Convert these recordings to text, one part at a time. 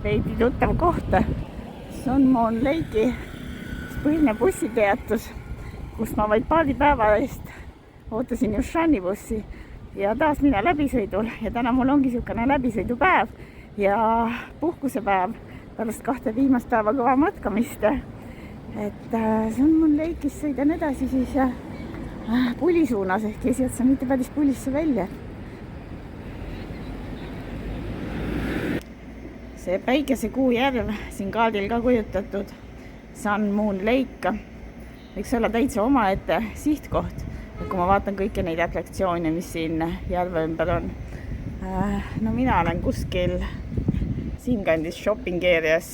veidi tuttav koht. Sun Moon Lake'i põhiline bussipeatus, kus ma vaid paari päeva eest ootasin Jushani bussi ja taas mina läbisõidul ja täna mul ongi niisugune läbisõidupäev ja puhkusepäev pärast 2 viimast päeva kõva matkamist. Et Sun Moon Lake'is sõidan edasi siis Puli suunas ehk esiotsa mitte päris Pulisse välja. See päikesekuu järv siin kaardil ka kujutatud Sun Moon Lake võiks olla täitsa omaette sihtkoht, kui ma vaatan kõiki neid atraktsioone, mis siin järve ümber on. No mina olen kuskil siinkandis shopping areas,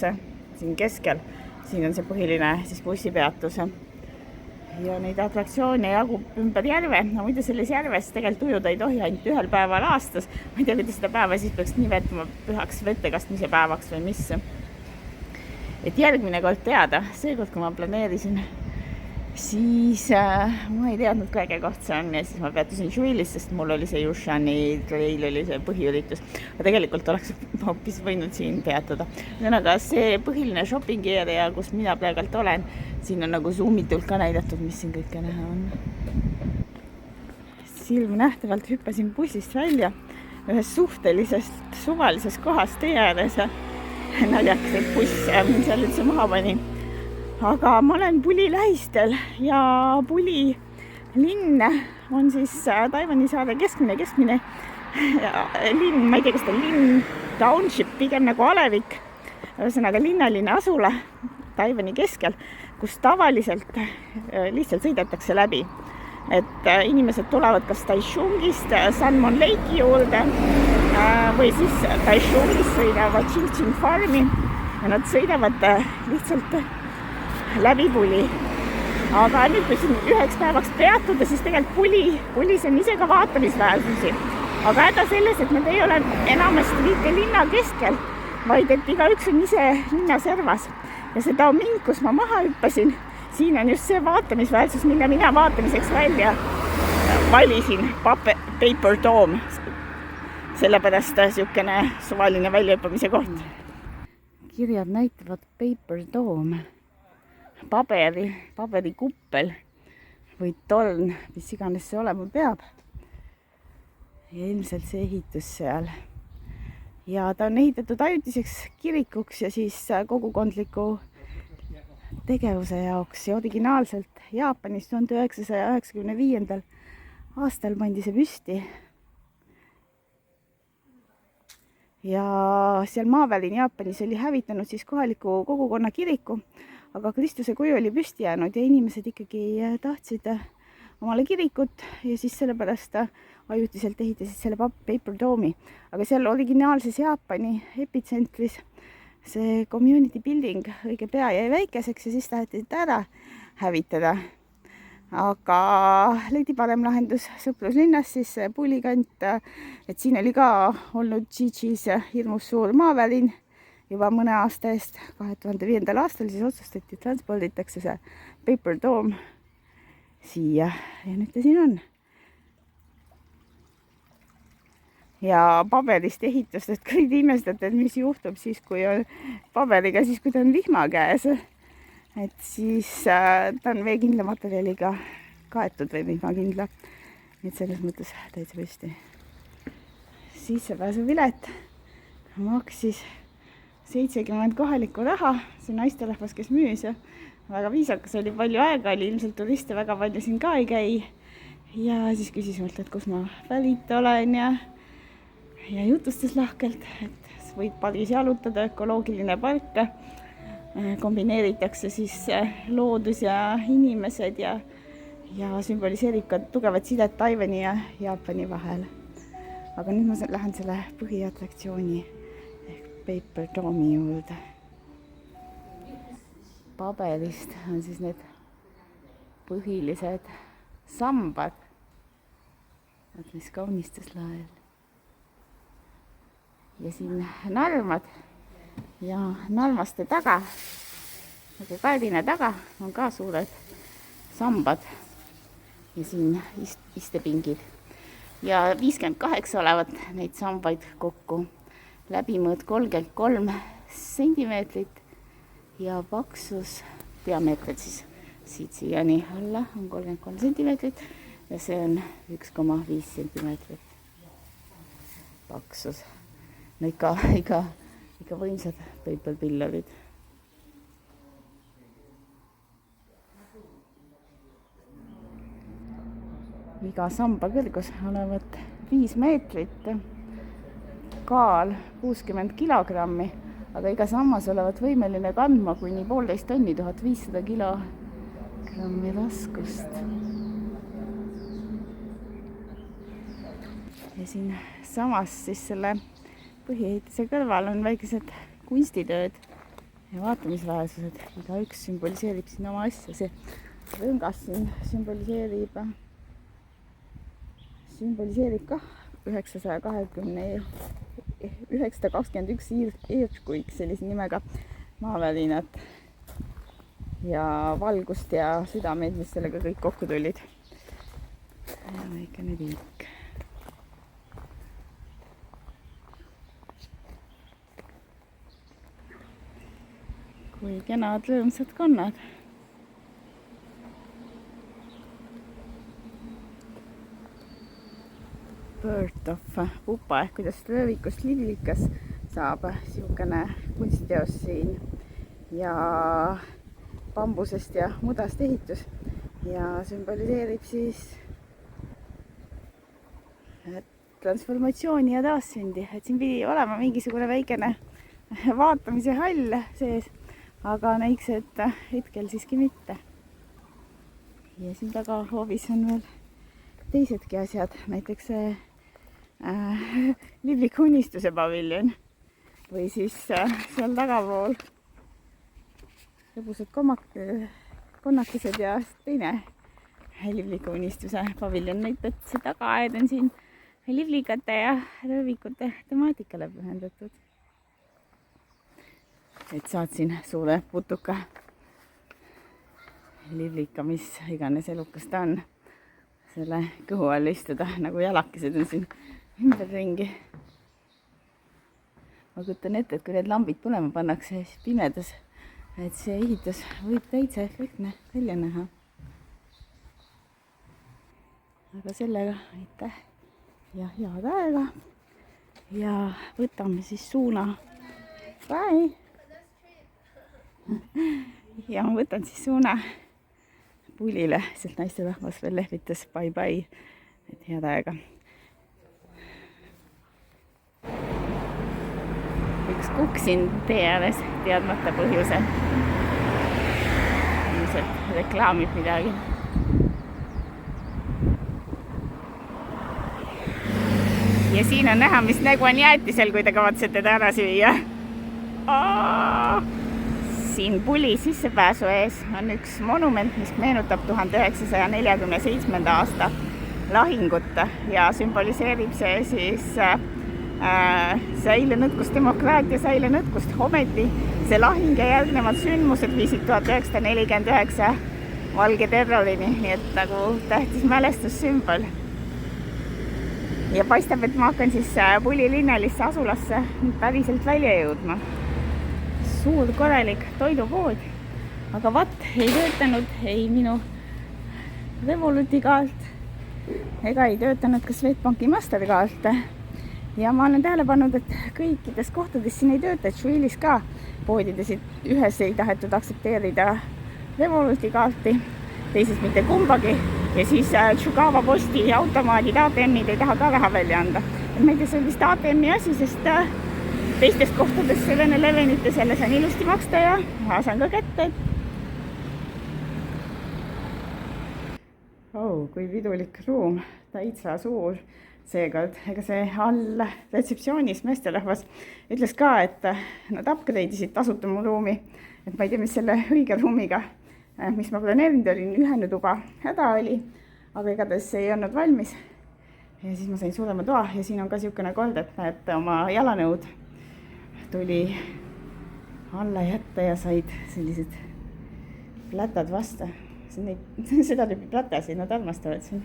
siin keskel. Siin on see põhiline siis bussipeatus. Ja neid atraktsioone jagub ümber järve. No muidu selles järves tegelikult ujuda ei tohi ainult 1 päeval aastas. Ma ei tea, kuidas seda päeva siis peaks nimetama pühaks vettekastmise päevaks või mis. Et järgmine kord teada, seekord kui ma planeerisin, siis ma ei teadnud ka äge koht see on ja siis ma peatusin Juilis, sest mul oli see Jushani trail oli see põhiüritus. Aga tegelikult oleks hoopis võinud siin peatuda. Aga see põhiline shopping area, kus mina praegult olen, siin on nagu zoomitult ka näidatud, mis siin kõike näha on. Silm nähtavalt hüppasin bussist välja ühes suhtelisest suvalisest kohast tee ääres. Naljakas, et buss seal üldse maha pani. Aga ma olen Puli lähistel ja Puli linn on siis Taiwani saare keskmine linn, ma ei tea, kas ta linn, township, pigem nagu alevik, ühesõnaga linnaline asula Taiwani keskel, kus tavaliselt lihtsalt sõidetakse läbi. Et inimesed tulevad kas Taichungist Sun Moon Lake'i juurde või siis Taichungist sõidavad Qingqing Farmi ja nad sõidavad lihtsalt läbi Puli. Aga nüüd kui siin 1 päevaks peatuda, siis tegelikult Pulis on ise ka vaatamisväärsusi. Aga häda selles, et nad ei ole enamasti mitte linna keskel, vaid et igaüks on ise linna servas. Ja see Daoming, kus ma maha hüppasin, siin on just see vaatamisväärsus, mille mina vaatamiseks välja valisin, Paper Dome. Sellepärast niisugune suvaline väljahüppamise koht. Kirjad näitavad Paper Dome. Paberikuppel või torn, mis iganes see olema peab. Ja ilmselt see ehitus seal. Ja ta on ehitatud ajutiseks kirikuks ja siis kogukondliku tegevuse jaoks ja originaalselt Jaapanis 1995. aastal pandi see püsti. Ja seal maavälin Jaapanis oli hävitanud siis kohaliku kogukonna kiriku, aga Kristuse kuju oli püsti jäänud ja inimesed ikkagi tahtsid omale kirikut ja siis sellepärast ajutiselt ehitasid selle Paper Dome'i. Aga seal originaalses Jaapani epitsentris see community building õige pea jäi väikeseks ja siis taheti ära hävitada. Aga leidi parem lahendus sõpruslinnas, siis Pulikant, et siin oli ka olnud Chichis hirmus suur maavälin juba mõne aasta eest, 2005. aastal siis otsustati, transporditakse see Paper Dome siia ja nüüd ta siin on. Ja paberist ehitustest kõik imestate, et mis juhtub siis, kui on paberiga, siis kui ta on vihma käes. Et siis ta on veekindla materjaliga kaetud või vihmakindla. Nüüd selles mõttes täitsa püsti. Sissepääsupilet maksis 70 kohalikku raha. See naisterahvas, kes müüs. Väga viisakas oli, palju aega oli, ilmselt turiste väga palju siin ka ei käi. Ja siis küsis mult, et kus ma pärit olen ja jutustas lahkelt, et võid pargis jalutada, ökoloogiline park. Kombineeritakse siis loodus ja inimesed ja sümboliseerib ka tugevat sidet Taiwani ja Jaapani vahel. Aga nüüd ma lähen selle põhiatraktsiooni ehk Paper Dome'i juurde. Paberist on siis need põhilised sambad. Mis kaunistas lael. Ja siin narmad ja narmaste taga, nagu kaedine taga, on ka suured sambad ja siin istepingid. Ja 58 olevat neid sambaid kokku. läbimõõt 33 sentimeetrit ja paksus, diameetrit siis siit siiani alla on 33 sentimeetrit ja see on 1,5 sentimeetrit paksus. No ikka võimsad paper pillorid. Iga samba kõrgus olevat 5 meetrit, kaal 60 kilogrammi, aga iga sammas olevat võimeline kandma kuni 1,5 tonni, 1500 kilogrammi raskust. Ja siin samas siis selle põhiehitise kõrval on väikesed kunstitööd ja vaatamisväärsused. Igaüks sümboliseerib siin oma asja. See rõngas siin sümboliseerib kah 921 earthquake sellise nimega maavärinat ja valgust ja südameid, mis sellega kõik kokku tulid. Ja väikene tilk. Kui kenad rõõmsad kannad. Bird of pupa ehk kuidas röövikust liblikas saab siukene kunstiteos siin ja bambusest ja mudast ehitus ja sümboliseerib siis transformatsiooni ja taassündi, et siin pidi olema mingisugune väikene vaatamise hall sees, aga näiks, et hetkel siiski mitte. Ja siin taga hoovis on veel teisedki asjad, näiteks see Libliku unistuse paviljon või siis seal tagapool lõbusad konnakesed ja teine Libliku unistuse paviljon. Näitab, et see tagaaed on siin liblikate ja röövikute temaatikale pühendatud. Et saad siin suure putuka liblika, mis iganes elukas ta on, selle kõhu all istuda, nagu jalakesed on siin ümberringi. Ma kujutan ette, et kui need lambid põlema pannakse siis pimedas, et see ehitus võib täitsa efektne välja näha. Aga sellega aitäh ja head aega ja võtame siis suuna. Bye! Ja ma võtan siis suuna pulile, sest naisterahvas veel lehvitas bye-bye, et head aega. Üks kuksin tee ääres teadmata põhjuse. Ilmselt reklaamib midagi. Ja siin on näha, mis nägu on jäätisel, kui te kavatsete ta ära süüa. Siin puli sissepääsu ees on üks monument, mis meenutab 1947. aasta lahingut ja sümboliseerib see siis säilenõtkust, demokraatia säilenõtkust. Ometi see lahing ja järgnevad sündmused viisid 1949 valge terrorini, nii et nagu tähtis mälestussümbol. Ja paistab, et ma hakkan siis puli linnalisse asulasse päriselt välja jõudma. Suur korralik toidupood, aga vat ei töötanud ei minu Revoluti kaart ega ei töötanud ka Swedbanki Masterkaart. Ja ma olen tähele pannud, et kõikides kohtades siin ei tööta, et Šuilis ka poodides ühes ei tahetud aksepteerida Revoluti kaarti, teises mitte kumbagi ja siis Tšugava posti automaadid, ATM-id ei taha ka raha välja anda. Ma ei tea, see on vist ATM-i asi, sest teistes kohtades 7-Elevenites jälle saan ilusti maksta ja saan ka kätte. Kui pidulik ruum, täitsa suur seekord. Ega see all retseptsioonis meesterahvas ütles ka, et nad upgrade'isid tasuta mu ruumi. Et ma ei tea, mis selle õige ruumiga, mis ma planeerinud olin, ühene tuba häda oli, aga igatahes ei olnud valmis. Ja siis ma sain suurema toa ja siin on ka niisugune kord, et oma jalanõud tuli alla jätta ja said sellised plätad vastu. Seda tüüpi plätasid nad armastavad siin.